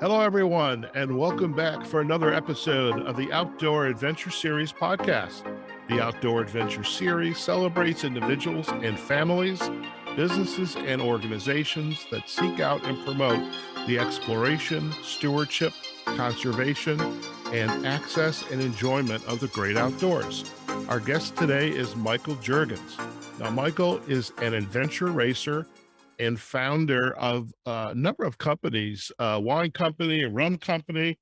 Hello, everyone, and welcome back for another episode of the Outdoor Adventure Series podcast. The Outdoor Adventure Series celebrates individuals and families, businesses, and organizations that seek out and promote the exploration, stewardship, conservation, and access and enjoyment of the great outdoors. Our guest today is Michael Juergens. Now, Michael is an adventure racer and founder of a number of companies, a wine company, a rum company.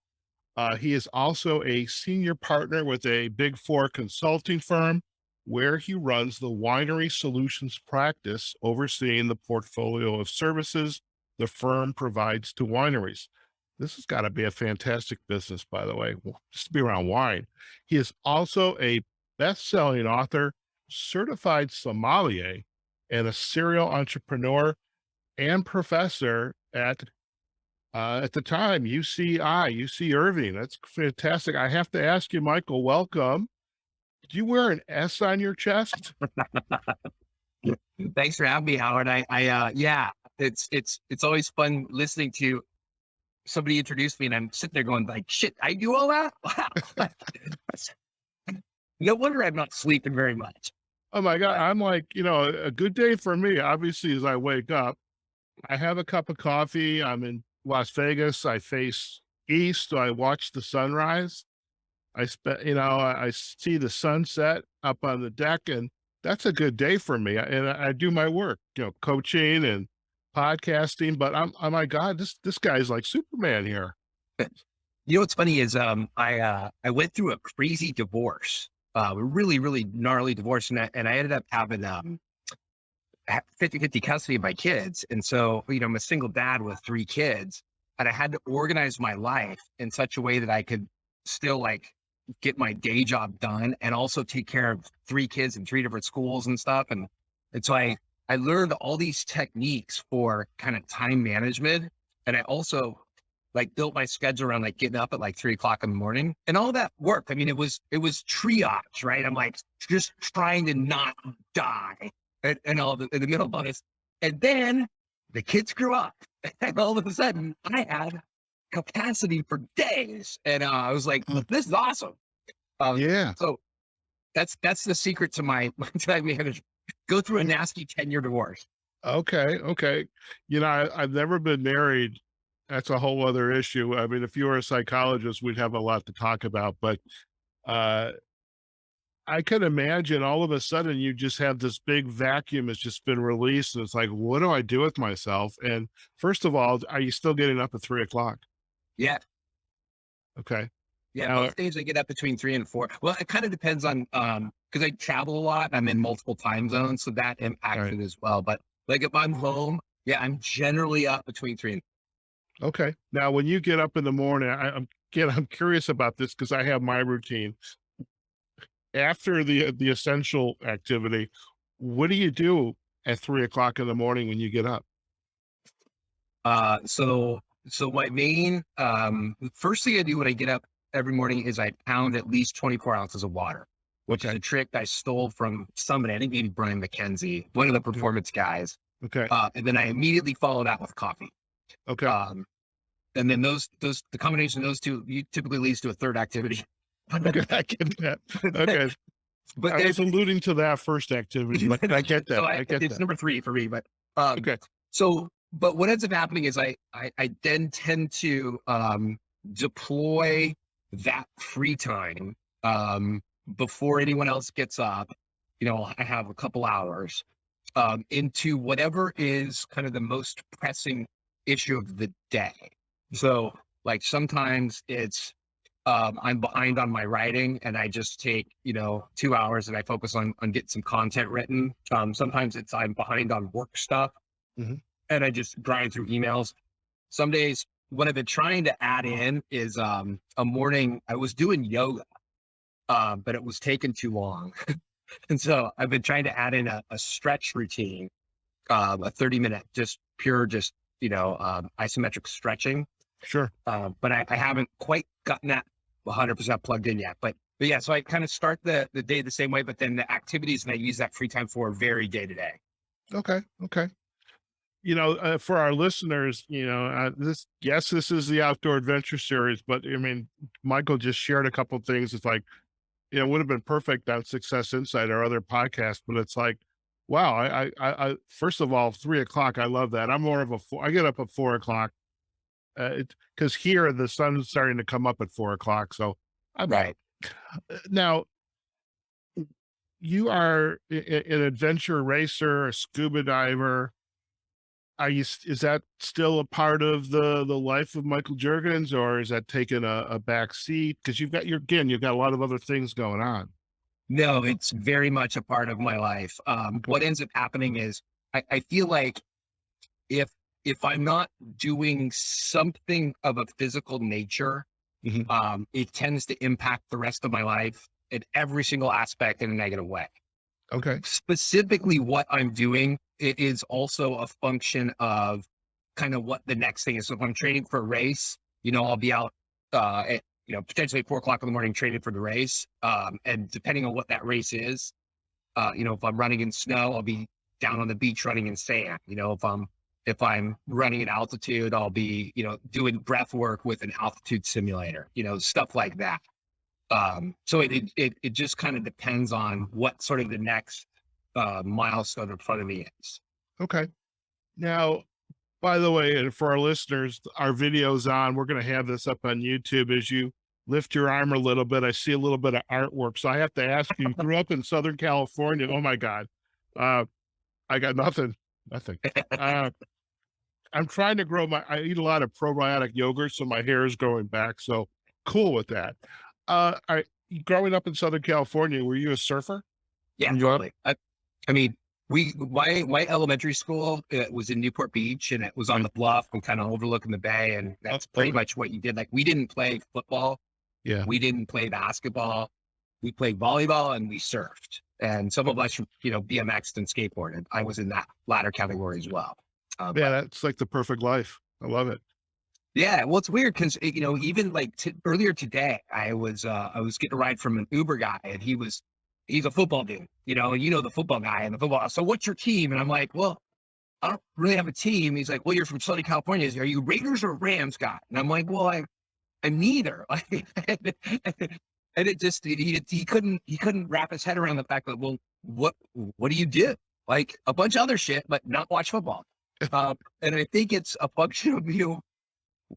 He is also a senior partner with a Big Four consulting firm where he runs the Winery Solutions practice, overseeing the portfolio of services the firm provides to wineries. This has got to be a fantastic business, by the way, just to be around wine. He is also a best-selling author, certified sommelier, and a serial entrepreneur and professor at the time, UC Irving. That's fantastic. I have to ask you, Michael, welcome. Do you wear an S on your chest? Thanks for having me, Howard. Yeah, it's always fun listening to somebody introduce me, and I'm sitting there going like, shit, I do all that? Wow. No wonder I'm not sleeping very much. Oh my God. I'm like, a good day for me, obviously, as I wake up, I have a cup of coffee. I'm in Las Vegas. I face east. So I watch the sunrise. I see the sunset up on the deck, and that's a good day for me. And I do my work, coaching and podcasting, but oh my God, this guy's like Superman here. You know, what's funny is, I went through a crazy divorce, a really, really gnarly divorce. And I ended up having, 50-50 custody of my kids. And so, I'm a single dad with 3 kids, and I had to organize my life in such a way that I could still get my day job done and also take care of 3 kids in 3 different schools and stuff. And so I learned all these techniques for kind of time management. And I also built my schedule around getting up at 3 o'clock in the morning, and all that worked. I mean, it was triage, right? I'm just trying to not die. And all in the middle of this. And then the kids grew up, and all of a sudden I had capacity for days. And I was like, this is awesome. Yeah. So that's the secret to my time management. Go through a nasty 10-year divorce. Okay. I've never been married. That's a whole other issue. I mean, if you were a psychologist, we'd have a lot to talk about, but I can imagine all of a sudden you just have this big vacuum has just been released. And it's like, what do I do with myself? And first of all, are you still getting up at 3 o'clock? Yeah. Okay. Yeah. Most days I get up between 3 and 4. Well, it kind of depends on, cause I travel a lot. I'm in multiple time zones, so that impacts it as well. But if I'm home, yeah, I'm generally up between 3 and 4. Okay. Now, when you get up in the morning, I'm curious about this because I have my routine. After the essential activity, what do you do at 3 o'clock in the morning when you get up? So my main, first thing I do when I get up every morning is I pound at least 24 ounces of water, which is a trick I stole from somebody, I think maybe Brian McKenzie, one of the performance guys. Okay. And then I immediately follow that with coffee. Okay. And then the combination of those two typically leads to a third activity. Okay, I get that. Okay. But I was alluding to that first activity. I get that. So I get it's that. number 3 for me, but Okay. So, but what ends up happening is I then tend to deploy that free time before anyone else gets up. I have a couple hours into whatever is kind of the most pressing issue of the day. So, sometimes it's I'm behind on my writing, and I just take 2 hours and I focus on getting some content written. Sometimes it's I'm behind on work stuff, and I just grind through emails. Some days what I've been trying to add in is a morning I was doing yoga, but it was taking too long. And so I've been trying to add in a stretch routine, a 30-minute, isometric stretching. Sure. But I haven't quite gotten that 100% plugged in yet. But yeah, so I kind of start the day the same way, but then the activities that I use that free time for vary day to day. Okay. For our listeners, this is the Outdoor Adventure Series, but I mean, Michael just shared a couple of things. It's like, it would have been perfect on Success Insight or other podcasts, but it's like, wow, first of all, 3 o'clock, I love that. I'm more of I get up at 4 o'clock, because here the sun's starting to come up at 4 o'clock. So I'm Right. now, you are an adventure racer, a scuba diver. Is that still a part of the life of Michael Juergens, or is that taking a back seat? Because you've got a lot of other things going on. No, it's very much a part of my life. What ends up happening is I feel like if I'm not doing something of a physical nature, it tends to impact the rest of my life in every single aspect in a negative way. Okay. Specifically what I'm doing, it is also a function of kind of what the next thing is. So if I'm training for a race, I'll be out at, potentially 4 o'clock in the morning training for the race. And depending on what that race is, if I'm running in snow, I'll be down on the beach running in sand. If I'm running at altitude, I'll be, doing breath work with an altitude simulator, stuff like that. So it just kind of depends on what sort of the next milestone in front of me is. Okay. Now, by the way, and for our listeners, our video's on. We're going to have this up on YouTube. As you lift your arm a little bit, I see a little bit of artwork. So I have to ask you, grew up in Southern California. Oh my God. I got nothing. I'm trying to I eat a lot of probiotic yogurt, so my hair is growing back. So cool with that. Growing up in Southern California, were you a surfer? Yeah, totally. I mean, my elementary school, it was in Newport Beach, and it was on the bluff and kind of overlooking the bay. And that's pretty much what you did. Like, we didn't play football. Yeah. We didn't play basketball. We played volleyball and we surfed. And some of us, BMX'd and skateboarded. I was in that latter category as well. Yeah, that's like the perfect life. I love it. Yeah, well, it's weird because even like earlier today, I was getting a ride from an Uber guy, and he's a football dude, and the football guy and the football. So what's your team? And I'm like, well, I don't really have a team. He's like, well, you're from Southern California. Are you Raiders or Rams guy? And I'm like, well, I'm neither. And it just he couldn't wrap his head around the fact that, well, what do you do? Like a bunch of other shit, but not watch football. And I think it's a function of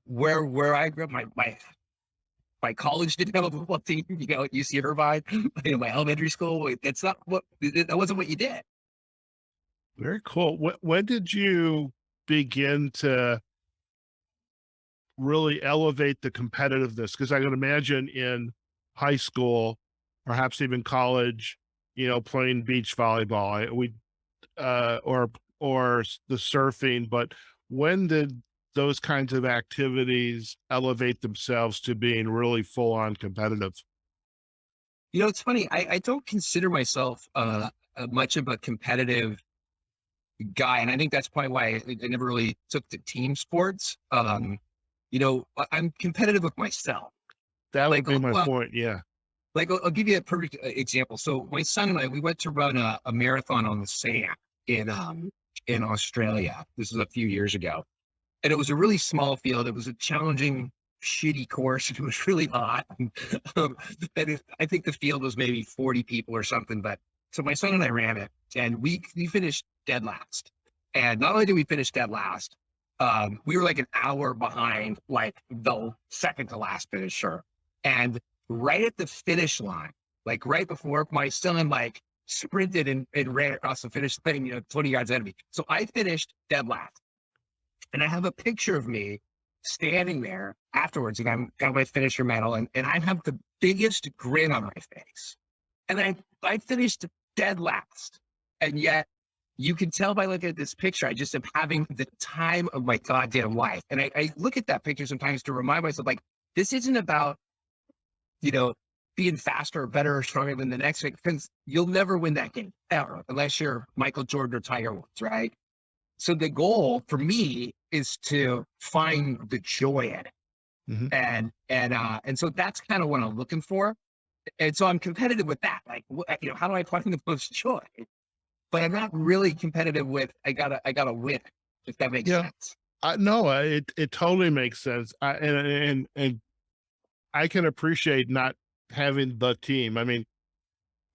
where I grew up. My college didn't have a football team, at UC Irvine. My elementary school, that wasn't what you did. Very cool. When did you begin to really elevate the competitiveness? Because I can imagine in high school, perhaps even college, playing beach volleyball, or the surfing. But when did those kinds of activities elevate themselves to being really full on competitive? It's funny. I don't consider myself much of a competitive guy, and I think that's probably why I never really took to team sports. I'm competitive with myself. That would be my point. Yeah. Like, I'll give you a perfect example. So my son and I, we went to run a marathon on the sand in Australia. This was a few years ago. And it was a really small field. It was a challenging, shitty course. It was really hot. I think the field was maybe 40 people or something. But so my son and I ran it, and we finished dead last. And not only did we finish dead last, we were like an hour behind, like the second to last finisher. And right at the finish line, like right before, my son like sprinted and ran across the finish line, 20 yards ahead of me. So I finished dead last. And I have a picture of me standing there afterwards, and I've got my finisher medal, and I have the biggest grin on my face. And I finished dead last. And yet you can tell by looking at this picture, I just am having the time of my goddamn life. And I look at that picture sometimes to remind myself, like, this isn't about, being faster or better or stronger than the next thing, because you'll never win that game ever, unless you're Michael Jordan or Tiger Woods, right? So the goal for me is to find the joy in it. Mm-hmm. And so that's kind of what I'm looking for. And so I'm competitive with that. Like, how do I find the most joy? But I'm not really competitive with, I gotta win. if that makes Yeah. sense. No, it totally makes sense. And I can appreciate not having the team. I mean,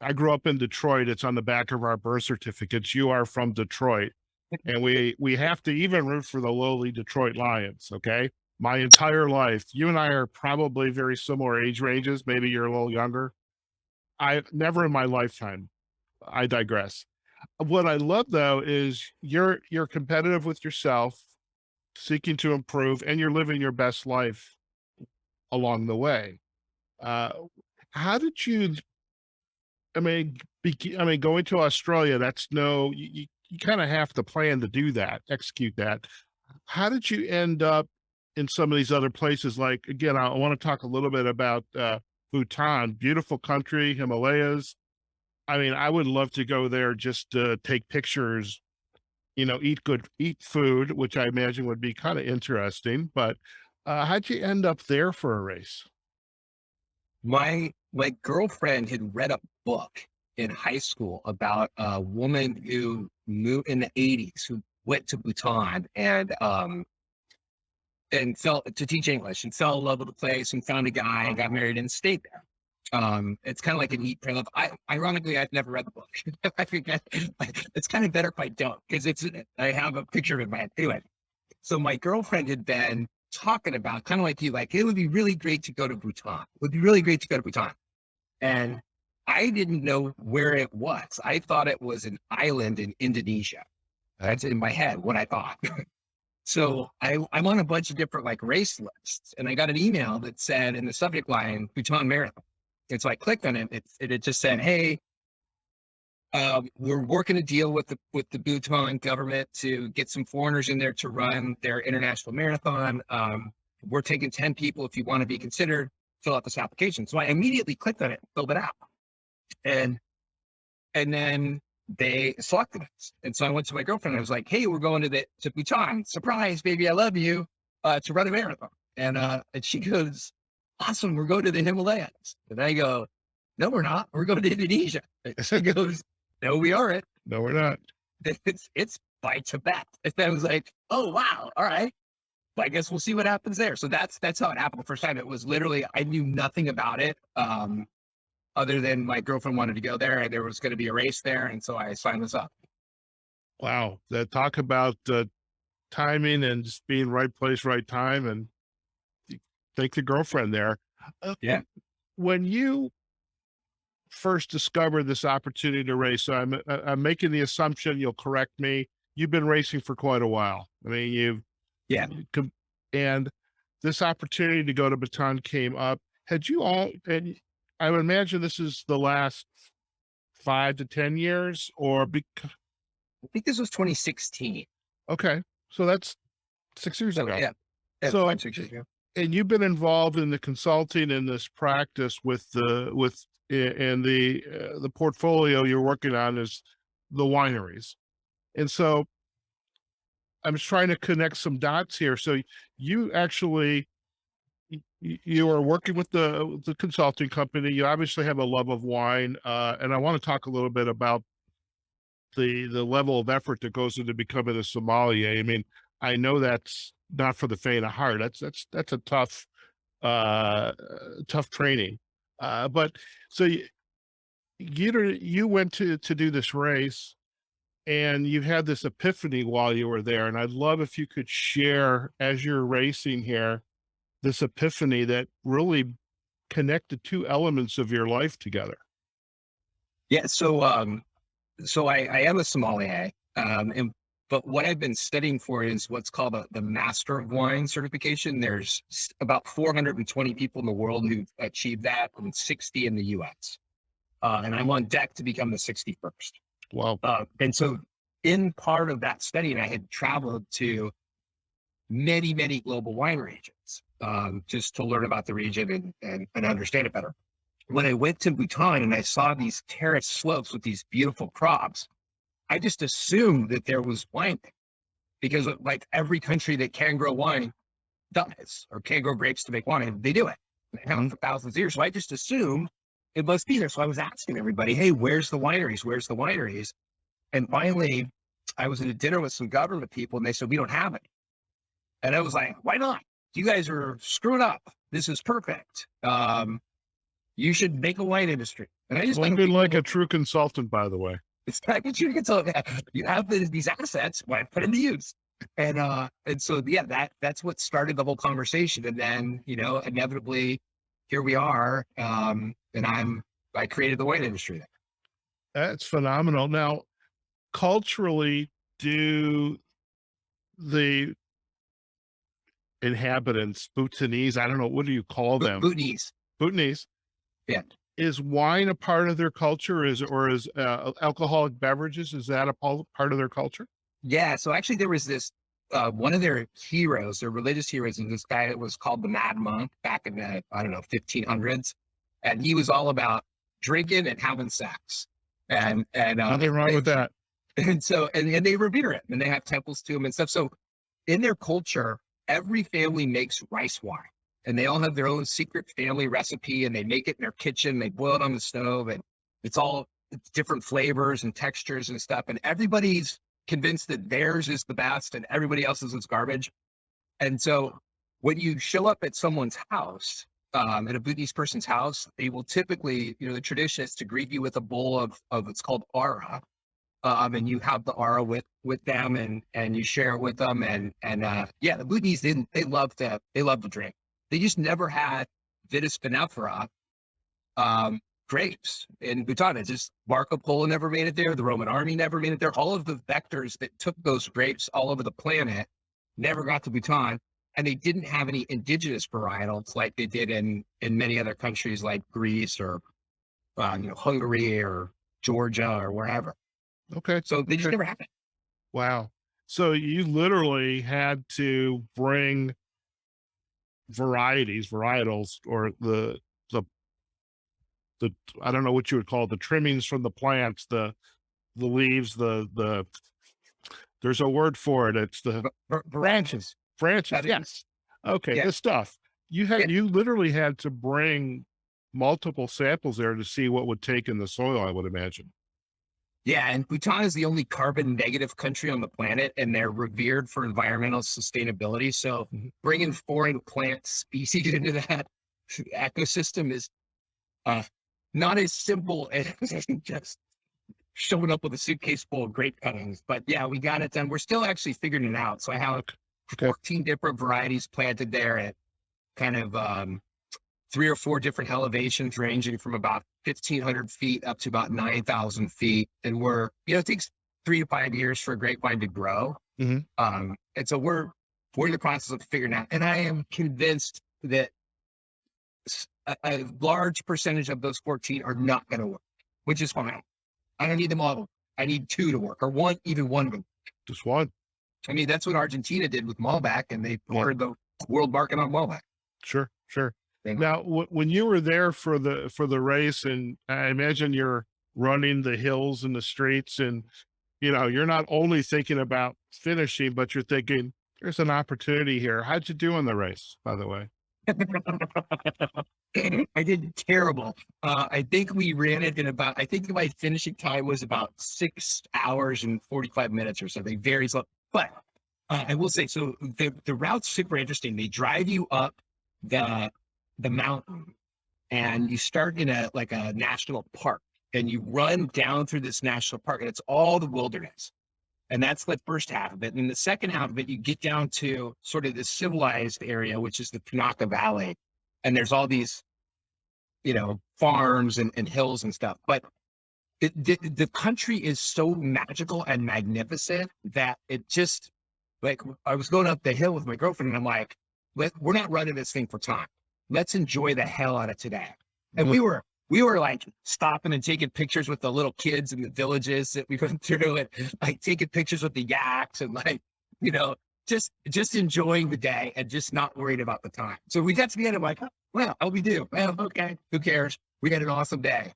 I grew up in Detroit. It's on the back of our birth certificates. You are from Detroit, and we have to even root for the lowly Detroit Lions. Okay, my entire life, you and I are probably very similar age ranges. Maybe you're a little younger. I never in my lifetime. I digress. What I love though is you're competitive with yourself, seeking to improve, and you're living your best life along the way. Uh, how did you? I mean, going to Australia, that's no, you kind of have to plan to do that, execute that. How did you end up in some of these other places? Like, again, I want to talk a little bit about Bhutan, beautiful country, Himalayas. I mean, I would love to go there just to take pictures, eat food, which I imagine would be kind of interesting. But how'd you end up there for a race? My girlfriend had read a book in high school about a woman who moved in the 80s who went to Bhutan and fell to teach English and fell in love with the place and found a guy and got married and stayed there. It's kind of like an eat, pray, love. Ironically, I've never read the book. I think it's kind of better if I don't, because I have a picture of it in my head. Anyway, so my girlfriend had been talking about, kind of like you, like, it would be really great to go to Bhutan. It would be really great to go to Bhutan. And I didn't know where it was. I thought it was an island in Indonesia. That's in my head what I thought. So I'm on a bunch of different like race lists, and I got an email that said in the subject line, Bhutan Marathon. And so I clicked on it. It just said, hey, we're working a deal with the Bhutan government to get some foreigners in there to run their international marathon. We're taking 10 people. If you want to be considered, fill out this application. So I immediately clicked on it, filled it out. And then they selected us. And so I went to my girlfriend and I was like, hey, we're going to Bhutan. Surprise, baby, I love you, to run a marathon. And she goes, awesome, we're going to the Himalayas. And I go, no, we're not. We're going to Indonesia. And she goes, no, we aren't. No, we're not. It's by Tibet. And I was like, oh, wow. All right. But I guess we'll see what happens there. So that's how it happened the first time. It was literally, I knew nothing about it. Other than my girlfriend wanted to go there and there was going to be a race there. And so I signed this up. Wow. Talk about timing and just being right place, right time. And thank the girlfriend there. Yeah. When you first discovered this opportunity to race, so I'm making the assumption, you'll correct me, you've been racing for quite a while. I mean, and this opportunity to go to Bhutan came up. Had you all, and I would imagine this is the last 5 to 10 years, or I think this was 2016. Okay, so that's 6 years ago. Yeah. So 5, 6 years ago. And you've been involved in the consulting in this practice with the portfolio you're working on is the wineries, and so I'm just trying to connect some dots here. So you actually you are working with the consulting company. You obviously have a love of wine, and I want to talk a little bit about the level of effort that goes into becoming a sommelier. I mean, I know that's not for the faint of heart. That's a tough training. But so you went to do this race, and you had this epiphany while you were there. And I'd love if you could share, as you're racing here, this epiphany that really connected two elements of your life together. Yeah. So I am a sommelier, but what I've been studying for is what's called the Master of Wine certification. There's about 420 people in the world who've achieved that, and 60 in the US. And I'm on deck to become the 61st. Wow. And so in part of that study, and I had traveled to many, many global wine regions, just to learn about the region and understand it better. When I went to Bhutan and I saw these terraced slopes with these beautiful crops, I just assumed that there was wine there, because like every country that can grow wine does, or can grow grapes to make wine, they do it. They have for thousands of years. So I just assumed it must be there. So I was asking everybody, hey, where's the wineries? Where's the wineries? And finally, I was at a dinner with some government people and they said, we don't have it. And I was like, why not? You guys are screwing up. This is perfect. You should make a wine industry. And I just looking like a true consultant, by the way. It's not what you can tell that you have these assets, why put into use? And so yeah, that's what started the whole conversation. And then, you know, inevitably here we are. And I created the wine industry there. That's phenomenal. Now, culturally, do the inhabitants, Bhutanese, I don't know, what do you call them? Bhutanese. Bhutanese. Yeah. Is wine a part of their culture? Is alcoholic beverages, is that a part of their culture? Yeah. So actually there was this, one of their heroes, their religious heroes, and this guy that was called the Mad Monk back in the, I don't know, 1500s. And he was all about drinking and having sex. And Nothing wrong with that. And so, and they revere it and they have temples to him and stuff. So in their culture, every family makes rice wine and they all have their own secret family recipe and they make it in their kitchen. They boil it on the stove and it's different flavors and textures and stuff. And everybody's convinced that theirs is the best and everybody else's is garbage. And so when you show up at someone's house, at a Bhutanese person's house, they will typically, you know, the tradition is to greet you with a bowl of it's called ara. And you have the aura with them and you share it with them. And yeah, the Bhutanese, they love to drink. They just never had vitis vinifera, grapes in Bhutan. It's just Marco Polo never made it there. The Roman army never made it there. All of the vectors that took those grapes all over the planet never got to Bhutan. And they didn't have any indigenous varietals like they did in many other countries like Greece or, you know, Hungary or Georgia or wherever. Okay. So they just never had it. Wow. So you literally had to bring varietals, or the I don't know what you would call it, the trimmings from the plants, the leaves, there's a word for it. It's the Branches. Branches. Yes. Okay. Yeah. The stuff you literally had to bring multiple samples there to see what would take in the soil, I would imagine. Yeah, and Bhutan is the only carbon negative country on the planet, and they're revered for environmental sustainability. So bringing foreign plant species into that ecosystem is not as simple as just showing up with a suitcase full of grape cuttings. But yeah, we got it done. We're still actually figuring it out. So I have 14 different varieties planted there at kind of 3 or 4 different elevations ranging from about 1,500 feet up to about 9,000 feet. And we're, you know, it takes 3 to 5 years for a grapevine to grow. Mm-hmm. And so we're in the process of figuring out, and I am convinced that a large percentage of those 14 are not going to work, which is fine. I don't need them all. I need 2 to work, or even one of them. Just one. I mean, that's what Argentina did with Malbec, and they poured the world market on Malbec. Sure. Now, when you were there for the race, and I imagine you're running the hills and the streets, and you know, you're not only thinking about finishing, but you're thinking there's an opportunity here. How'd you do in the race, by the way? I did terrible. I think we ran it in I think my finishing time was about 6 hours and 45 minutes or something, very slow. But I will say, so the route's super interesting. They drive you up the mountain and you start in a national park and you run down through this national park and it's all the wilderness. And that's the first half of it. And the second half of it, you get down to sort of the civilized area, which is the Punaka Valley. And there's all these, you know, farms and hills and stuff. But the country is so magical and magnificent that it just, like, I was going up the hill with my girlfriend and I'm like, we're not running this thing for time. Let's enjoy the hell out of today. And we were like stopping and taking pictures with the little kids in the villages that we went through, and like taking pictures with the yaks and, like, you know, just enjoying the day and just not worried about the time. So we got to the end of like, well, how we do? Well, okay, who cares? We had an awesome day.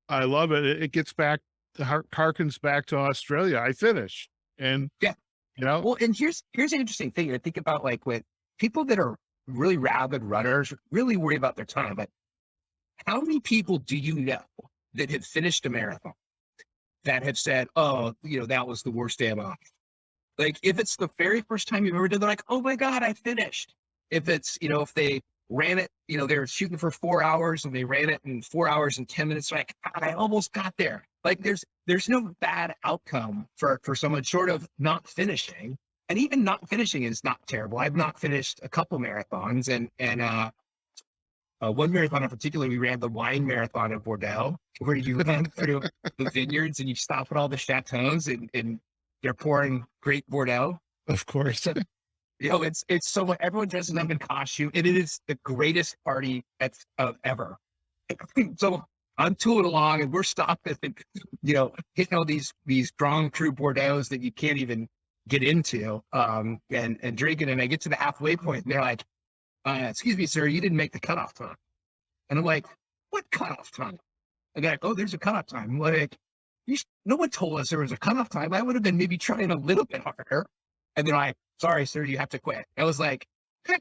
I love it. It gets back, harkens back to Australia. I finished, and yeah, you know. Well, and here's an interesting thing. I think about, like, with people that are really rabid runners, really worry about their time. But how many people do you know that have finished a marathon that have said, oh, that was the worst day of my life. Like if it's the very first time you've ever did, they're like, oh my God, I finished. If it's, if they ran it, they're shooting for 4 hours and they ran it in 4 hours and 10 minutes, like, God, I almost got there. Like there's no bad outcome for someone short of not finishing. And even not finishing is not terrible. I've not finished a couple marathons and one marathon in particular, we ran the wine marathon in Bordeaux, where you run through the vineyards and you stop at all the chateaus and they're pouring great Bordeaux. Of course. It's so much, everyone dresses up in costume, and it is the greatest party ever. So I'm tooling along, and we're stopping, and, hitting all these Grand Cru Bordeaux that you can't even get into, and drinking. And I get to the halfway point, and they're like, "Excuse me, sir, you didn't make the cutoff time." And I'm like, "What cutoff time?" And they're like, "Oh, there's a cutoff time." I'm like, no one told us there was a cutoff time. I would have been maybe trying a little bit harder. And they're like, "Sorry, sir, you have to quit." I was like, "All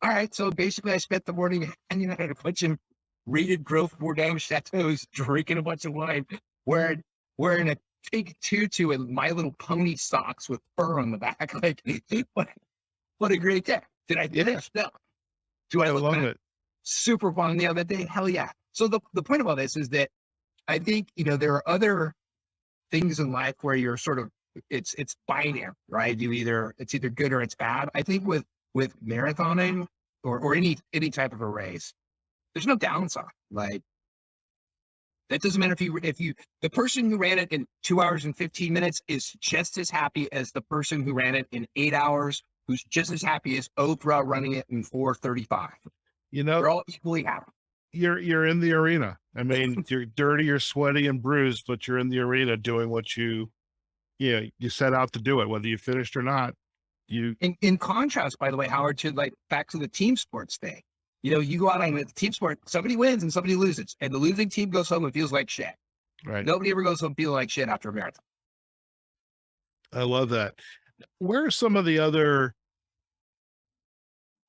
right." So basically I spent the morning hanging out at a bunch of rated growth Bordeaux chateaus, drinking a bunch of wine, wearing a pink tutu and My Little Pony socks with fur on the back. Like, what a great day. Did I finish? No. Do I love it? Super fun the other day? Hell yeah. So the point of all this is that I think, there are other things in life where you're sort of, it's binary, right? It's either good or it's bad. I think with marathoning or any type of a race, there's no downside. Like that doesn't matter if you the person who ran it in 2 hours and 15 minutes is just as happy as the person who ran it in 8 hours, who's just as happy as Oprah running it in 4:35. They're all equally happy. You're in the arena. I mean, you're dirty, you're sweaty and bruised, but you're in the arena doing what you set out to do it, whether you finished or not. In contrast, by the way, Howard, to like back to the team sports thing, you go out on a team sport, somebody wins and somebody loses, and the losing team goes home and feels like shit. Right. Nobody ever goes home feeling like shit after a marathon. I love that. Where are some of the other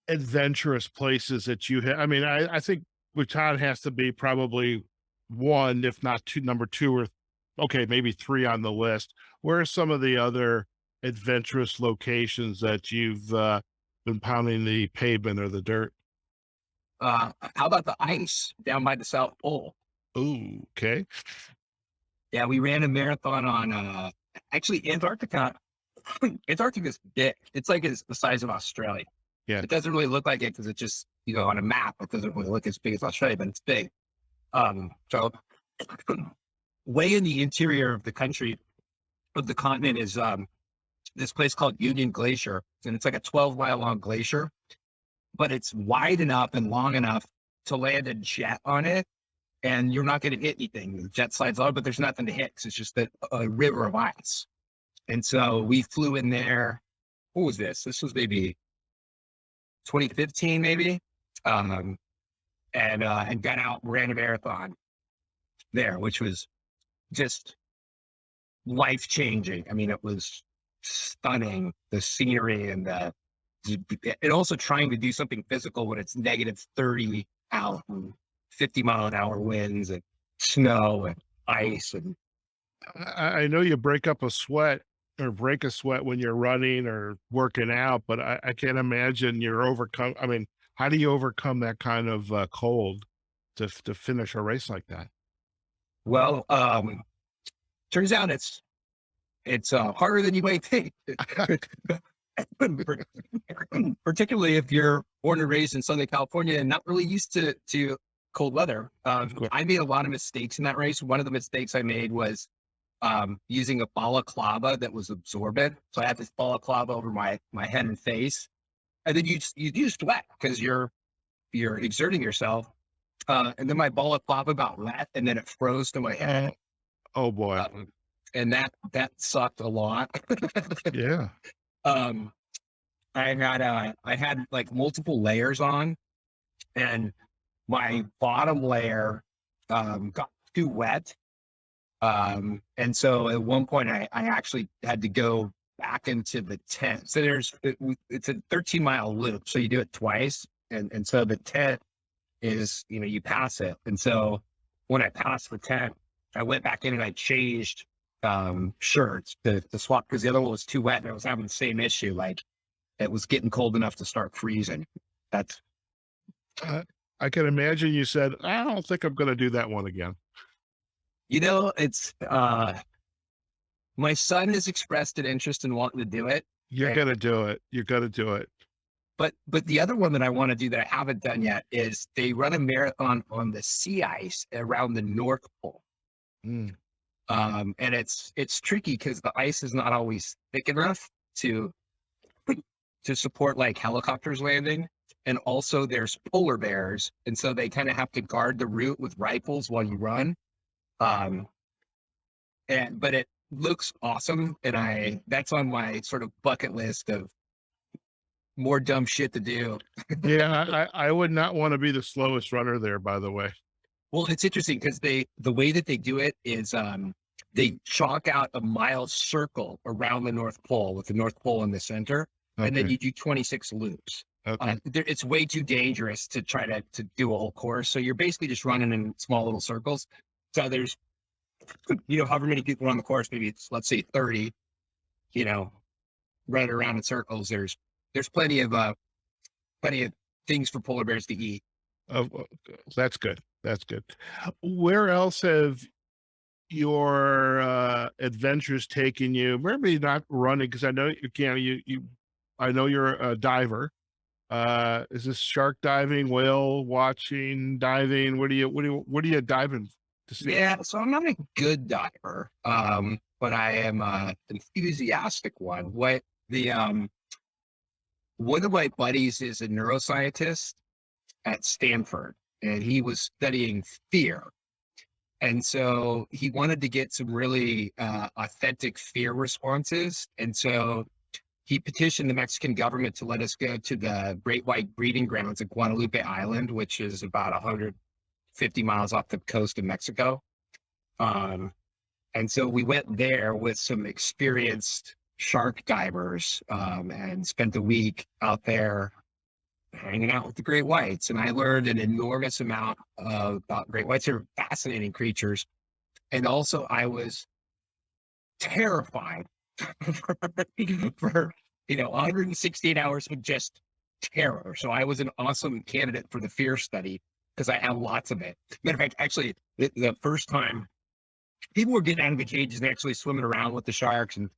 adventurous places that you have? I mean, I think Bhutan has to be probably one, if not two, number two, or okay, maybe three on the list. Where are some of the other adventurous locations that you've been pounding the pavement or the dirt? How about the ice down by the South Pole? Oh, okay. Yeah, we ran a marathon on actually Antarctica. Antarctica's big. It's like it's the size of Australia. Yeah. It doesn't really look like it because it just, on a map, it doesn't really look as big as Australia, but it's big. So way in the interior of the country, of the continent, is this place called Union Glacier. And it's like a 12-mile long glacier, but it's wide enough and long enough to land a jet on it. And you're not going to hit anything. The jet slides on, but there's nothing to hit because it's just a river of ice. And so we flew in there. What was this? This was maybe 2015, maybe. And got out, ran a marathon there, which was just life-changing. I mean, it was stunning, the scenery and also trying to do something physical when it's -30 out and 50-mile-an-hour winds and snow and ice. And I know you break a sweat when you're running or working out, but I can't imagine I mean, how do you overcome that kind of cold to finish a race like that? Well, turns out it's harder than you might think. Particularly if you're born and raised in Southern California and not really used to cold weather. I made a lot of mistakes in that race. One of the mistakes I made was using a balaclava that was absorbent. So I had this balaclava over my head and face, and then you do sweat because you're exerting yourself. And then my balaclava got wet, and then it froze to my head. Oh boy! And that sucked a lot. Yeah. I had like multiple layers on, and my bottom layer got too wet. And so at one point I actually had to go back into the tent. So it's a 13-mile loop. So you do it twice. And so the tent is, you pass it. And so when I passed the tent, I went back in and I changed shirts to swap because the other one was too wet and I was having the same issue. Like it was getting cold enough to start freezing. That's I can imagine you said, I don't think I'm going to do that one again. it's my son has expressed an interest in wanting to do it. You're going to do it. You're going to do it. But the other one that I want to do that I haven't done yet is they run a marathon on the sea ice around the North Pole. Mm. And it's tricky because the ice is not always thick enough to support like helicopters landing. And also there's polar bears. And so they kind of have to guard the route with rifles while you run. But it looks awesome. And that's on my sort of bucket list of more dumb shit to do. Yeah. I would not want to be the slowest runner there, by the way. Well, it's interesting because the way that they do it is they chalk out a mile circle around the North Pole with the North Pole in the center. Okay. And then you do 26 loops. Okay. It's way too dangerous to try to do a whole course. So you're basically just running in small little circles. So there's, however many people on the course, maybe it's, let's say 30, running around in circles. There's plenty of things for polar bears to eat. Oh, that's good. That's good. Where else have your adventures taken you? Maybe not running, because I know I know you're a diver. Is this shark diving, whale watching, diving? What are you diving to see? Yeah, so I'm not a good diver, but I am an enthusiastic one. One of my buddies is a neuroscientist at Stanford, and he was studying fear. And so he wanted to get some really authentic fear responses. And so he petitioned the Mexican government to let us go to the great white breeding grounds at Guadalupe Island, which is about 150 miles off the coast of Mexico. And so we went there with some experienced shark divers and spent a week out there hanging out with the great whites. And I learned an enormous amount about great whites. They're fascinating creatures. And also I was terrified for 116 hours of just terror. So I was an awesome candidate for the fear study because I have lots of it. Matter of fact, actually, the first time people were getting out of the cages and actually swimming around with the sharks and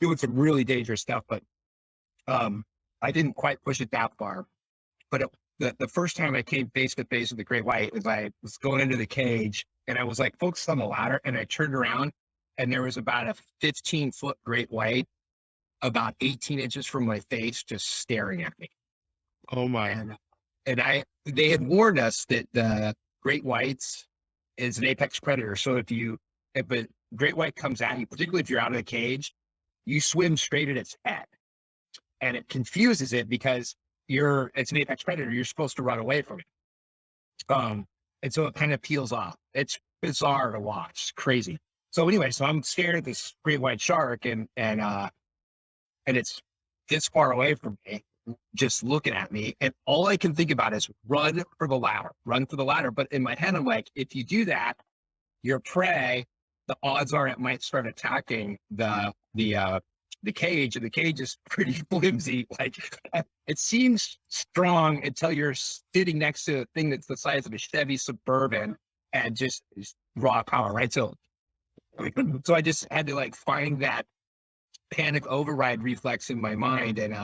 doing some really dangerous stuff, but I didn't quite push it that far. But the first time I came face to face with the great white was I was going into the cage and I was like focused on the ladder, and I turned around and there was about a 15-foot great white about 18 inches from my face, just staring at me. Oh my. And they had warned us that the great whites is an apex predator. So if a great white comes at you, particularly if you're out of the cage, you swim straight at its head. And it confuses it because it's an apex predator. You're supposed to run away from it. And so it kind of peels off. It's bizarre to watch. It's crazy. So anyway, so I'm scared of this great white shark and it's this far away from me, just looking at me. And all I can think about is run for the ladder. But in my head, I'm like, if you do that, your prey, the odds are it might start attacking the cage, and the cage is pretty flimsy. Like it seems strong until you're sitting next to a thing that's the size of a Chevy Suburban and just raw power, right? So I just had to find that panic override reflex in my mind and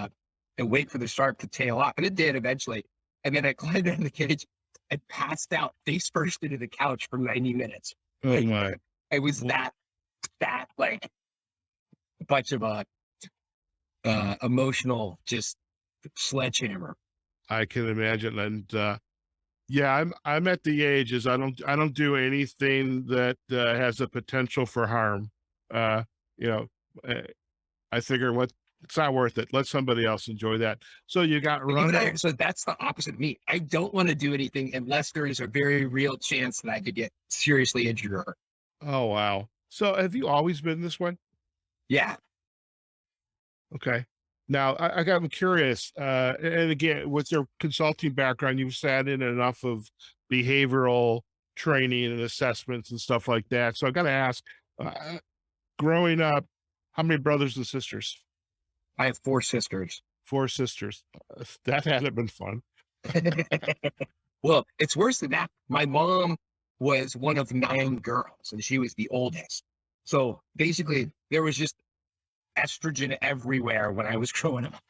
wait for the shark to tail off. And it did eventually. And then I climbed in the cage and passed out face first into the couch for 90 minutes. Oh my. It was that bunch of emotional just sledgehammer. I can imagine. And yeah, I'm at the age is I don't do anything that has a potential for harm. I figure it's not worth it. Let somebody else enjoy that. So you got running. So that's the opposite of me. I don't want to do anything unless there is a very real chance that I could get seriously injured or hurt. Oh wow. So have you always been this way? Yeah. Okay. Now I'm curious, and again, with your consulting background, you've sat in enough of behavioral training and assessments and stuff like that. So I got to ask, uh, growing up, how many brothers and sisters? I have 4 sisters. 4 sisters. That hadn't been fun. Well, it's worse than that. My mom was one of 9 girls, and she was the oldest. So basically, there was just estrogen everywhere when I was growing up.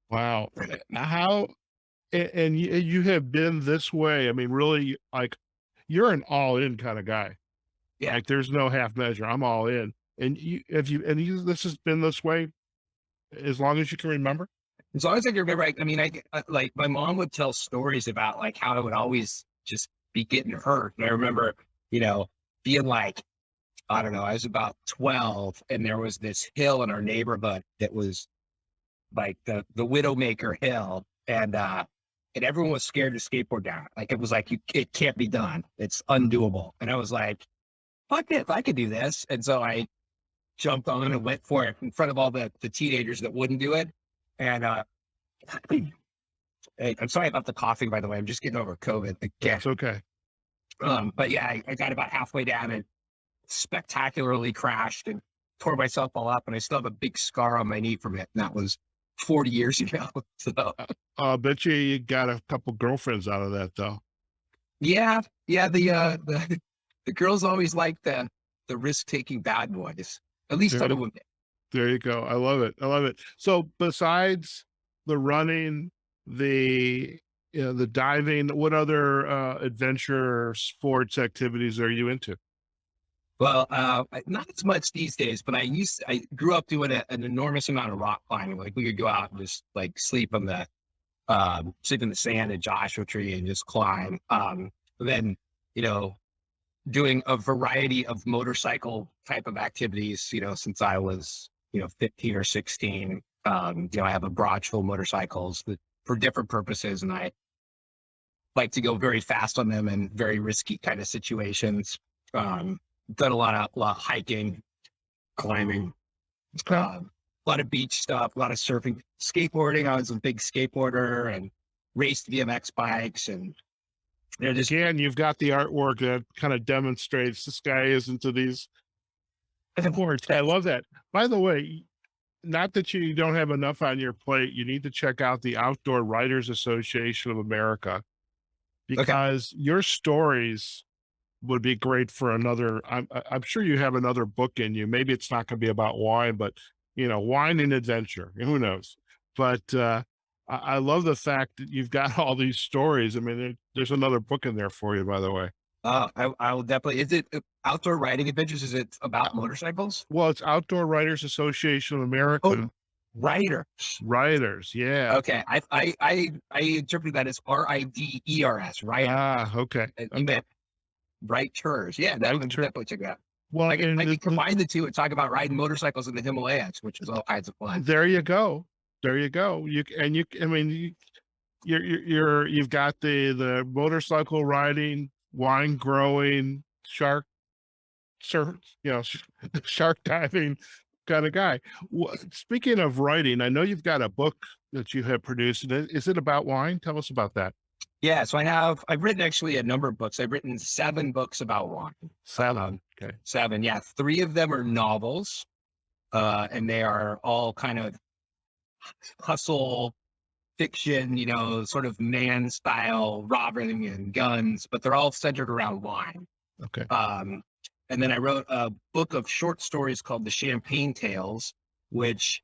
Wow. How, and you have been this way. I mean, really, like, you're an all in kind of guy. Yeah. Like, there's no half measure. I'm all in. And this has been this way as long as you can remember. As long as I can remember, I like my mom would tell stories about like how I would always just be getting hurt. And I remember, being like, I don't know, I was about 12 and there was this hill in our neighborhood that was like the Widowmaker Hill. And everyone was scared to skateboard down. Like it was like, it can't be done. It's undoable. And I was like, fuck it, I could do this. And so I jumped on and went for it in front of all the teenagers that wouldn't do it. And hey, I'm sorry about the coughing, by the way. I'm just getting over COVID again. It's okay. But yeah, I got about halfway down and spectacularly crashed and tore myself all up. And I still have a big scar on my knee from it. And that was 40 years ago. So I bet you got a couple girlfriends out of that, though. yeah. The girls always like the risk-taking bad boys. At least some of them did. There you go. I love it. I love it. So besides the running, the diving, what other adventure sports activities are you into? Well, not as much these days, but I grew up doing an enormous amount of rock climbing. Like we could go out and just like sleep in the sand at Joshua Tree and just climb. Then, doing a variety of motorcycle type of activities, since I was, 15 or 16. I have a barrage full of motorcycles for different purposes, and I like to go very fast on them in very risky kind of situations. Done a lot of hiking, climbing, a lot of beach stuff, a lot of surfing, skateboarding. I was a big skateboarder and raced BMX bikes, and again, you've got the artwork that kind of demonstrates this guy is into these sports. I love that. By the way, not that you don't have enough on your plate, you need to check out the Outdoor Writers Association of America, because your stories would be great for another. I'm sure you have another book in you. Maybe it's not going to be about wine, but wine and adventure. Who knows? But I love the fact that you've got all these stories. I mean, there's another book in there for you, by the way. I will definitely. Is it Outdoor Writing Adventures? Is it about motorcycles? Well, it's Outdoor Writers Association of America. Oh, writers. Yeah. Okay. I interpret that as RIDERS. Right. Okay. You meant writers. Yeah, that would definitely check that. Well, I can combine the two and talk about riding motorcycles in the Himalayas, which is all kinds of fun. There you go. You've got the motorcycle riding, wine growing, shark diving kind of guy. Speaking of writing, I know you've got a book that you have produced. Is it about wine? Tell us about that. Yeah, so I've written actually a number of books. I've written 7 books about wine. 7. Okay. 7. Yeah. 3 of them are novels. And they are all kind of hustle fiction, sort of man style robbing and guns, but they're all centered around wine. Okay. And then I wrote a book of short stories called The Champagne Tales, which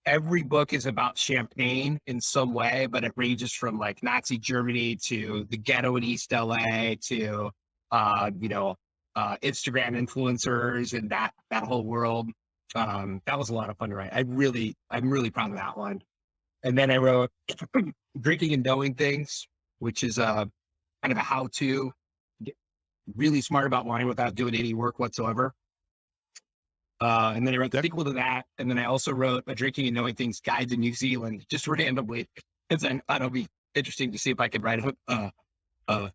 every book is about champagne in some way, but it ranges from like Nazi Germany to the ghetto in East LA to, Instagram influencers and that whole world. That was a lot of fun to write. I'm really proud of that one. And then I wrote Drinking and Knowing Things, which is kind of a how-to get really smart about wine without doing any work whatsoever. And then I wrote the sequel to that. And then I also wrote a Drinking and Knowing Things Guide to New Zealand, just randomly. And then I thought it'll be interesting to see if I could write a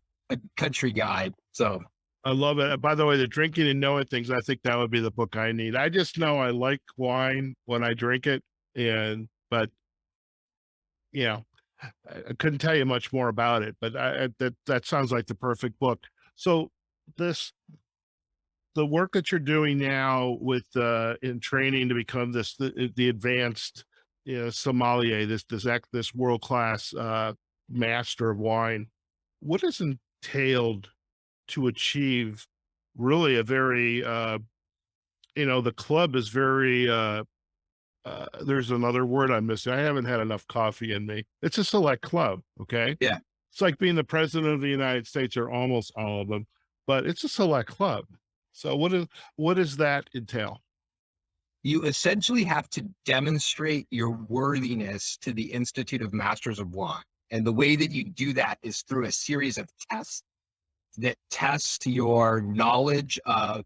country guide. So I love it. By the way, the Drinking and Knowing Things, I think that would be the book I need. I just know I like wine when I drink it. But I couldn't tell you much more about it, but that sounds like the perfect book. So the work that you're doing now with in training to become the advanced sommelier, this world class master of wine, what is entailed to achieve really a very the club is very there's another word I'm missing. I haven't had enough coffee in me. It's a select club, okay? Yeah. It's like being the president of the United States, or almost all of them, but it's a select club. So what does that entail? You essentially have to demonstrate your worthiness to the Institute of Masters of Wine. And the way that you do that is through a series of tests that test your knowledge of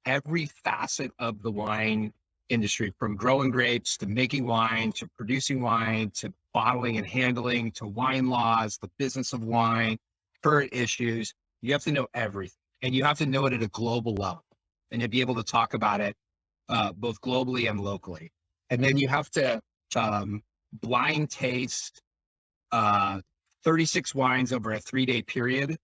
every facet of the wine industry, from growing grapes to making wine to producing wine to bottling and handling to wine laws, the business of wine, current issues. You have to know everything, and you have to know it at a global level, and to be able to talk about it both globally and locally. And then you have to blind taste 36 wines over a 3-day period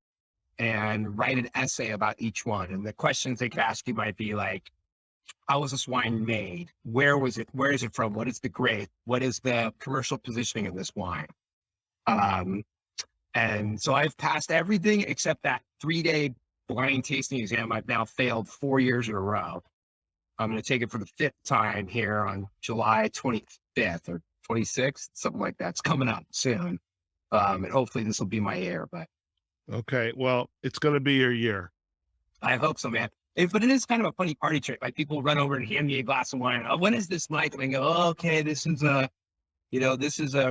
and write an essay about each one. And the questions they could ask you might be like, how was this wine made? Where was it? Where is it from? What is the grape? What is the commercial positioning of this wine? And so I've passed everything except that 3-day blind tasting exam. I've now failed 4 years in a row. I'm going to take it for the 5th time here on July 25th or 26th, something like that. It's coming up soon. And hopefully this will be my year, but Okay, well, it's going to be your year. I hope so, man. But it is kind of a funny party trick. Like, people run over and hand me a glass of wine. Oh, when is this, Mike? And I go, oh, okay, this is a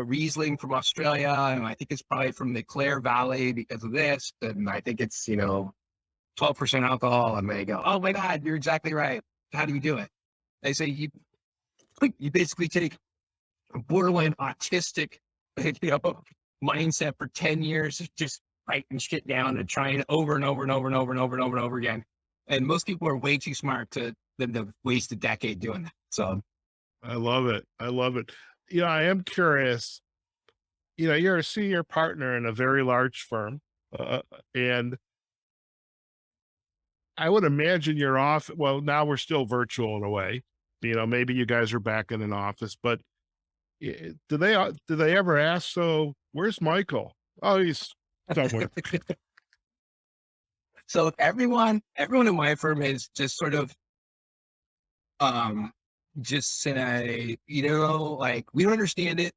Riesling from Australia. And I think it's probably from the Clare Valley because of this. And I think it's, 12% alcohol. And they go, oh my God, you're exactly right. How do you do it? They say you basically take a borderline autistic, mindset for 10 years, just writing shit down and trying over and over and over and over and over and over and over again. And most people are way too smart to waste a decade doing that. So I love it. I love it. I am curious. You're a senior partner in a very large firm, and I would imagine you're off. Well, now we're still virtual in a way. Maybe you guys are back in an office, but do they ever ask, so where's Michael? Oh, he's somewhere. So everyone in my firm is just sort of, just say, like, we don't understand it.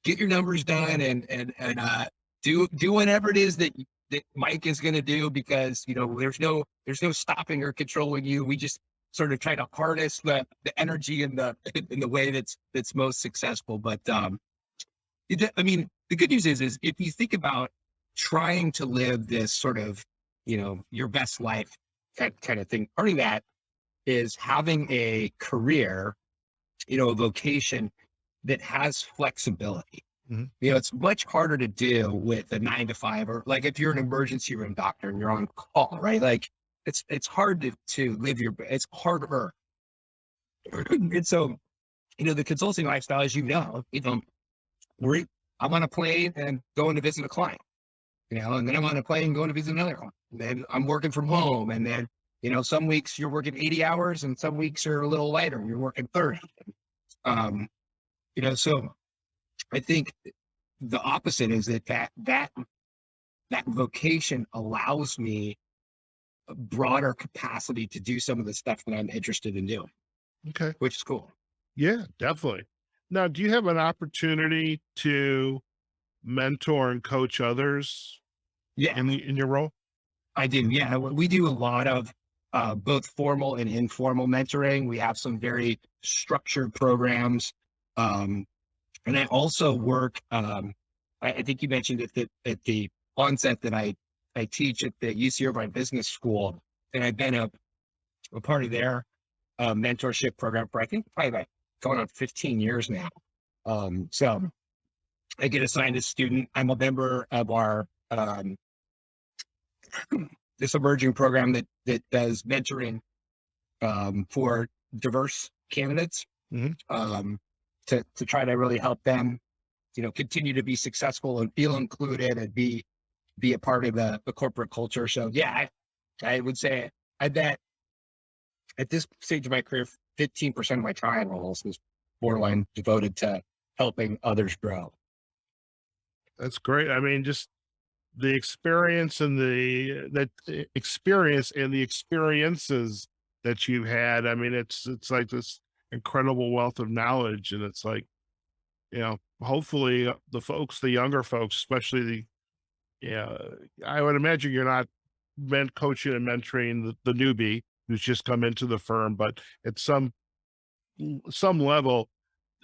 Get your numbers done and do whatever it is that Mike is going to do, because, there's no stopping or controlling you. We just sort of try to harness the energy in the way that's most successful. But, the good news is if you think about trying to live this sort of, your best life kind of thing, part of that is having a career, a vocation that has flexibility. Mm-hmm. It's much harder to do with a 9 to 5, or like if you're an emergency room doctor and you're on call, right? Like it's hard to live it's harder. And so, the consulting lifestyle, as I'm on a plane and going to visit a client, and then I'm on a plane going to visit another client. And then I'm working from home. And then, some weeks you're working 80 hours and some weeks are a little lighter. You're working 30. So I think the opposite is that vocation allows me a broader capacity to do some of the stuff that I'm interested in doing. Okay. Which is cool. Yeah, definitely. Now, do you have an opportunity to mentor and coach others? Yeah. In your role? I do. Yeah. We do a lot of both formal and informal mentoring. We have some very structured programs. And I also work, I think you mentioned at the onset that I teach at the UC Irvine Business School, and I've been a part of their mentorship program for, I think, probably about going on 15 years now. So I get assigned a student. I'm a member of our this emerging program that does mentoring for diverse candidates, Mm-hmm. To try to really help them, continue to be successful and feel included and be be a part of the corporate culture. So yeah, I would say I bet at this stage of my career, 15% of my time almost is borderline devoted to helping others grow. That's great. I mean, just the experience and experience and the experiences that you've had. I mean, it's like this incredible wealth of knowledge, and it's like, hopefully the younger folks, especially yeah, I would imagine you're not coaching and mentoring the newbie who's just come into the firm, but at some level,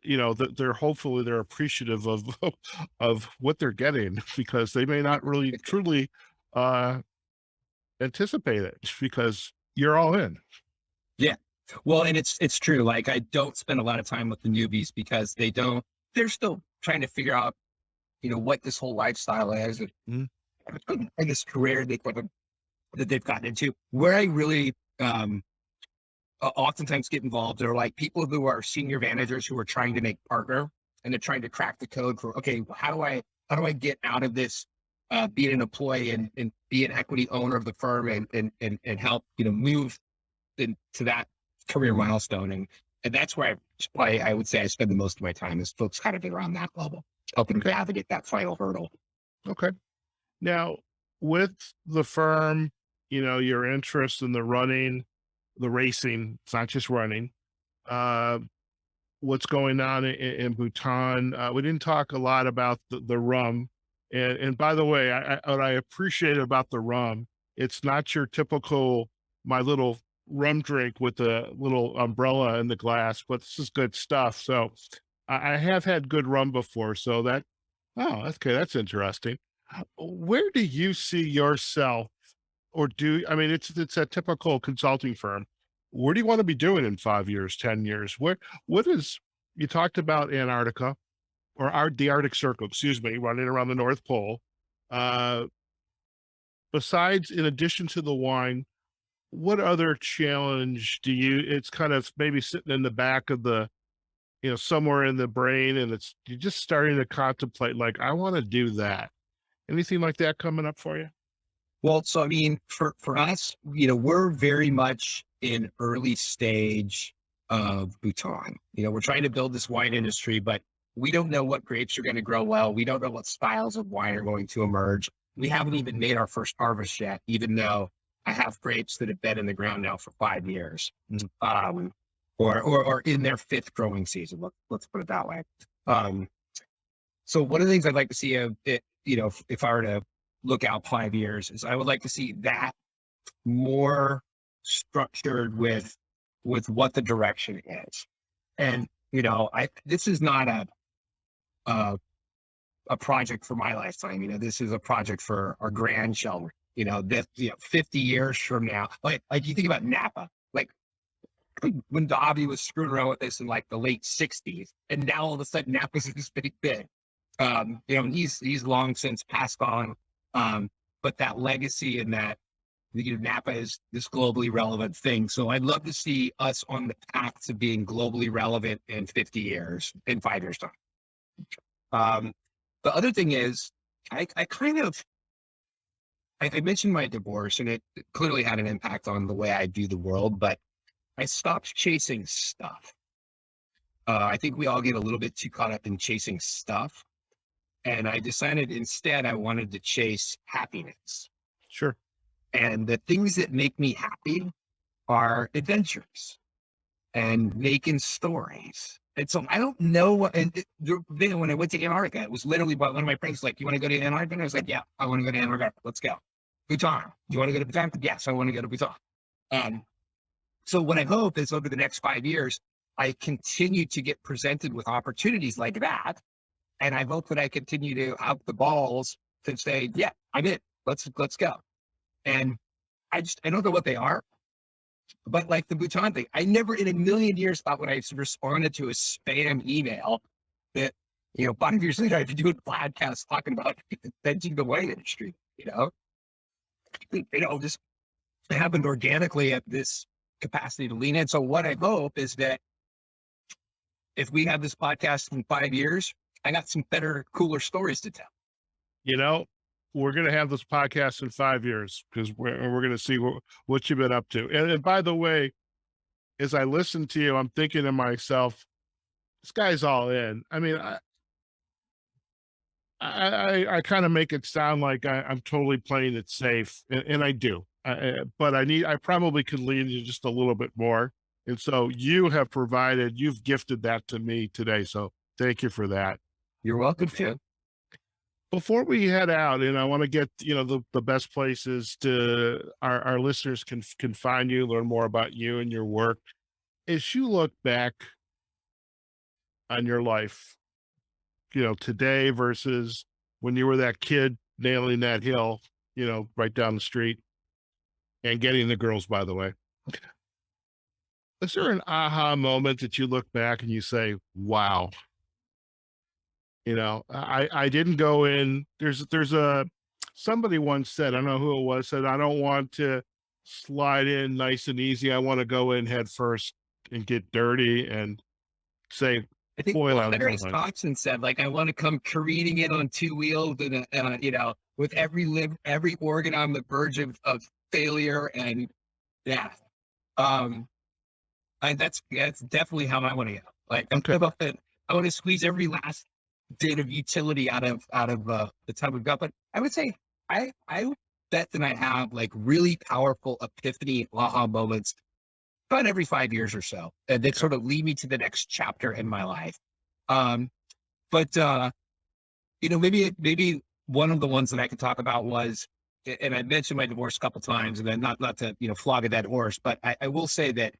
that they're appreciative of of what they're getting because they may not really truly uh anticipate it because you're all in. Yeah. Well, and it's true. Like I don't spend a lot of time with the newbies because they're still trying to figure out, what this whole lifestyle is Mhm. and this career that they've gotten into. Where I really oftentimes get involved are like people who are senior managers who are trying to make partner and they're trying to crack the code for, okay, how do I get out of this, being an employee and be an equity owner of the firm and help, move into that career milestone. And that's where I would say I spend the most of my time is folks kind of around that level, helping Okay. navigate that final hurdle. Okay. Now, with the firm, your interest in the racing, it's not just running. Uh, what's going on in Bhutan? We didn't talk a lot about the rum, and by the way, what I appreciate about the rum, it's not your typical my little rum drink with a little umbrella in the glass, but this is good stuff. So I have had good rum before, so okay, that's interesting. Where do you see yourself, or I mean, it's a typical consulting firm. Where do you want to be doing in 5 years, 10 years? What is you talked about Antarctica or the Arctic Circle? Excuse me, running around the North Pole. Uh, besides, in addition to the wine, what other challenge do you? It's kind of maybe sitting in the back of somewhere in the brain, and you're just starting to contemplate, like, I want to do that. Anything like that coming up for you? Well, so I mean, for us, we're very much in early stage of Bhutan. We're trying to build this wine industry, but we don't know what grapes are going to grow well. We don't know what styles of wine are going to emerge. We haven't even made our first harvest yet, even though I have grapes that have been in the ground now for 5 years, or in their fifth growing season. Let's put it that way. So one of the things I'd like to see if I were to look out 5 years is I would like to see that more structured with what the direction is. And, this is not a project for my lifetime. This is a project for our grandchildren, that, 50 years from now, like you think about Napa, like when Dobby was screwing around with this in like the late 60s, and now all of a sudden Napa's this big thing. He's long since passed on. But that legacy and that, Napa is this globally relevant thing. So I'd love to see us on the path to being globally relevant in 50 years, in 5 years time. The other thing is I mentioned my divorce and it clearly had an impact on the way I view the world, but I stopped chasing stuff. I think we all get a little bit too caught up in chasing stuff. And I decided instead I wanted to chase happiness. Sure. And the things that make me happy are adventures and making stories. And so I don't know what, then when I went to Antarctica, it was literally one of my friends like, you want to go to Antarctica? And I was like, yeah, I want to go to Antarctica. Let's go. Bhutan. Do you want to go to Bhutan? Yes, I want to go to Bhutan. So what I hope is over the next 5 years, I continue to get presented with opportunities like that. And I hope that I continue to have the balls to say, yeah, I'm in. Let's go. And I don't know what they are, but like the Bhutan thing, I never in a million years thought when I responded to a spam email that, 5 years later, I'd be doing a podcast talking about inventing the wine industry, just happened organically at this capacity to lean in. So what I hope is that if we have this podcast in 5 years, I got some better, cooler stories to tell. we're going to have this podcast in 5 years because we're going to see what you've been up to. And by the way, as I listen to you, I'm thinking to myself, this guy's all in. I mean, I kind of make it sound like I'm totally playing it safe, and I do. But I probably could lean you just a little bit more. And so you've gifted that to me today. So thank you for that. You're welcome, man. Before we head out, and I want to get, the best places to our listeners can find you, learn more about you and your work. As you look back on your life, today versus when you were that kid nailing that hill, right down the street and getting the girls, by the way. Is there an aha moment that you look back and you say, wow, I didn't go in. Somebody once said, I don't know who it was, said, I don't want to slide in nice and easy. I want to go in head first and get dirty and say, I think boy, Larry Thompson said, like, I want to come careening in on two wheels and, with every organ on the verge of failure. And yeah, that's definitely how I want to go. Like, okay. I want to squeeze every last bit of utility out of the time we've got. But I would say I bet that I have like really powerful epiphany aha moments about every 5 years or so, and that sort of lead me to the next chapter in my life. But maybe one of the ones that I could talk about was, and I mentioned my divorce a couple times, and then not to flog a dead horse, but I will say that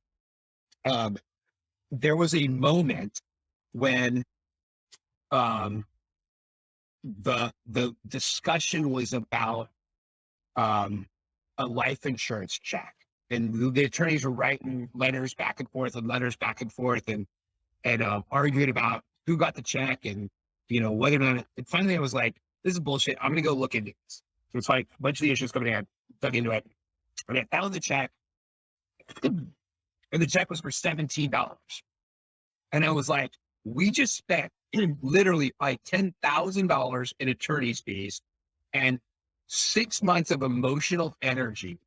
there was a moment when the discussion was about a life insurance check, and the attorneys were writing letters back and forth and arguing about who got the check and whether or not. And finally, I was like, "This is bullshit. I'm going to go look into this." So it's like a bunch of the issues coming in, dug into it, and I found the check, and the check was for $17, and I was like, "We just spent literally like $10,000 in attorney's fees and 6 months of emotional energy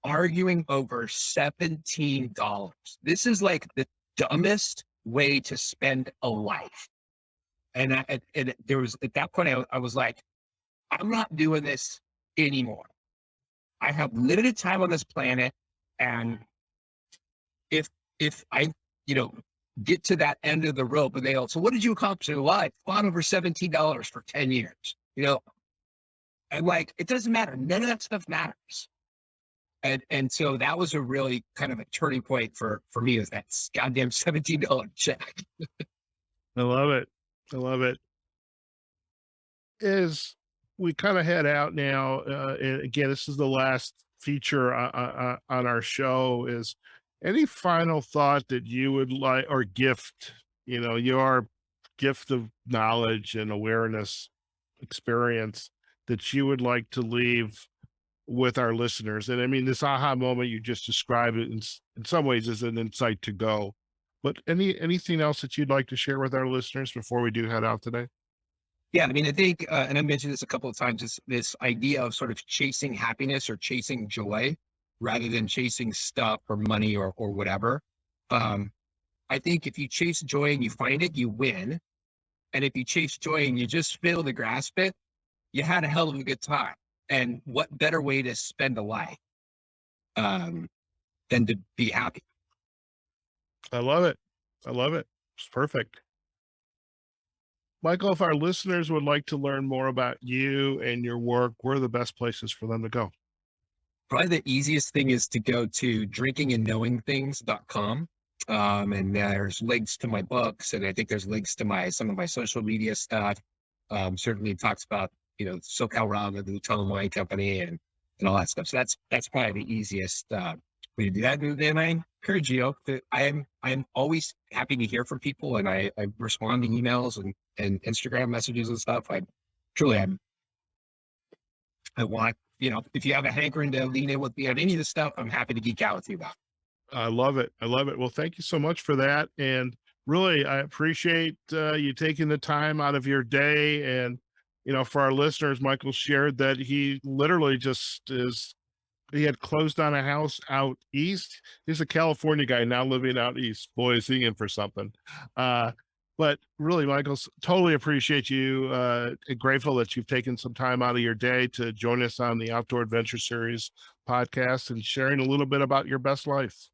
arguing over $17. This is like the dumbest way to spend a life." And there was, at that point, I was like, I'm not doing this anymore. I have limited time on this planet. And if I, get to that end of the rope and so what did you accomplish in life? Fought over $17 for 10 years, and like, it doesn't matter. None of that stuff matters. And so that was a really kind of a turning point for me, is that goddamn $17 check. I love it. I love it. As we kind of head out now, and again, this is the last feature on our show, is any final thought that you would like, or gift, your gift of knowledge and awareness experience that you would like to leave with our listeners? And I mean, this aha moment you just described it in some ways is an insight to go, but anything else that you'd like to share with our listeners before we do head out today? Yeah, I mean, I think, and I mentioned this a couple of times, this idea of sort of chasing happiness or chasing joy rather than chasing stuff or money or whatever. I think if you chase joy and you find it, you win. And if you chase joy and you just fail to grasp it, you had a hell of a good time. And what better way to spend a life than to be happy? I love it. I love it. It's perfect. Michael, if our listeners would like to learn more about you and your work, where are the best places for them to go? Probably the easiest thing is to go to drinkingandknowingthings.com. And there's links to my books, and I think there's links to some of my social media stuff. Certainly talks about, SoCal Rum and the Bhutan Wine Company and all that stuff. So that's probably the easiest way to do that. And then I encourage you, I'm always happy to hear from people, and I respond to emails and Instagram messages and stuff. I want, if you have a hankering to lean in with me on any of this stuff, I'm happy to geek out with you about it. I love it. I love it. Well, thank you so much for that. And really, I appreciate you taking the time out of your day and for our listeners, Michael shared that he literally he had closed on a house out east. He's a California guy now living out east. Boy, is he in for something. But really, Michael, totally appreciate you. Grateful that you've taken some time out of your day to join us on the Outdoor Adventure Series podcast and sharing a little bit about your best life.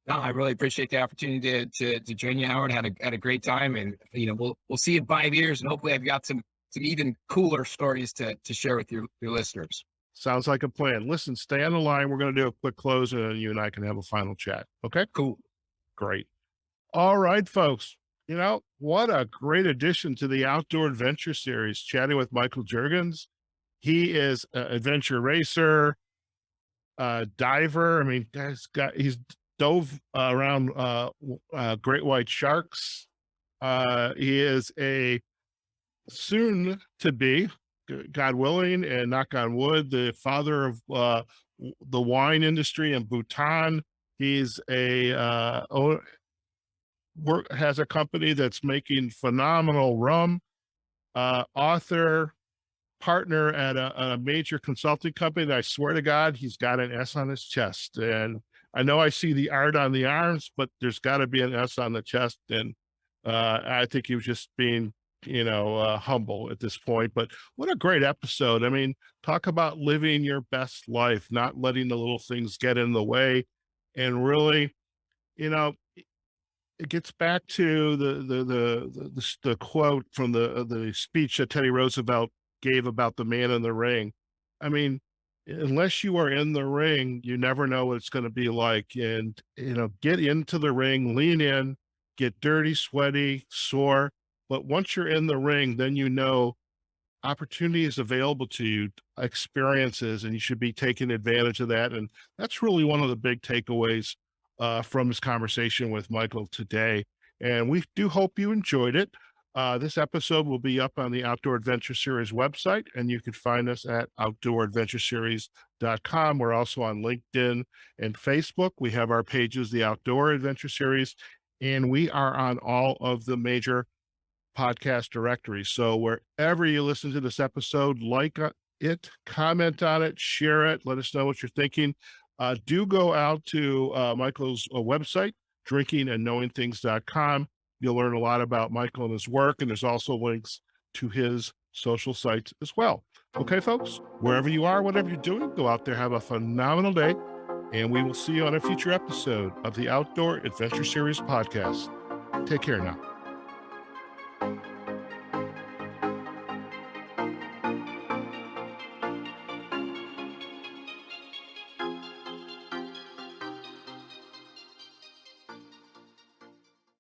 No, I really appreciate the opportunity to join you, Howard. Had a great time, and we'll see you in 5 years, and hopefully I've got some even cooler stories to share with your listeners. Sounds like a plan. Listen, stay on the line. We're going to do a quick close, and then you and I can have a final chat. Okay? Cool. Great. All right, folks. What a great addition to the Outdoor Adventure Series, chatting with Michael Juergens. He is an adventure racer, diver. I mean, he's dove around great white sharks. He is a soon to be, God willing, and knock on wood, the father of the wine industry in Bhutan. He's has a company that's making phenomenal rum, author, partner at a major consulting company that I swear to God, he's got an S on his chest. And I know I see the art on the arms, but there's got to be an S on the chest. And I think he was just being, humble at this point. But what a great episode. I mean, talk about living your best life, not letting the little things get in the way. And really, it gets back to the quote from the speech that Teddy Roosevelt gave about the man in the ring. I mean, unless you are in the ring, you never know what it's going to be like. And, get into the ring, lean in, get dirty, sweaty, sore. But once you're in the ring, then opportunity is available to you, experiences, and you should be taking advantage of that. And that's really one of the big takeaways from this conversation with Michael today. And we do hope you enjoyed it. This episode will be up on the Outdoor Adventure Series website, and you can find us at outdooradventureseries.com. We're also on LinkedIn and Facebook. We have our pages, the Outdoor Adventure Series, and we are on all of the major podcast directories. So wherever you listen to this episode, like it, comment on it, share it, let us know what you're thinking. Do go out to Michael's website, drinkingandknowingthings.com. You'll learn a lot about Michael and his work, and there's also links to his social sites as well. Okay, folks, wherever you are, whatever you're doing, go out there, have a phenomenal day, and we will see you on a future episode of the Outdoor Adventure Series podcast. Take care now.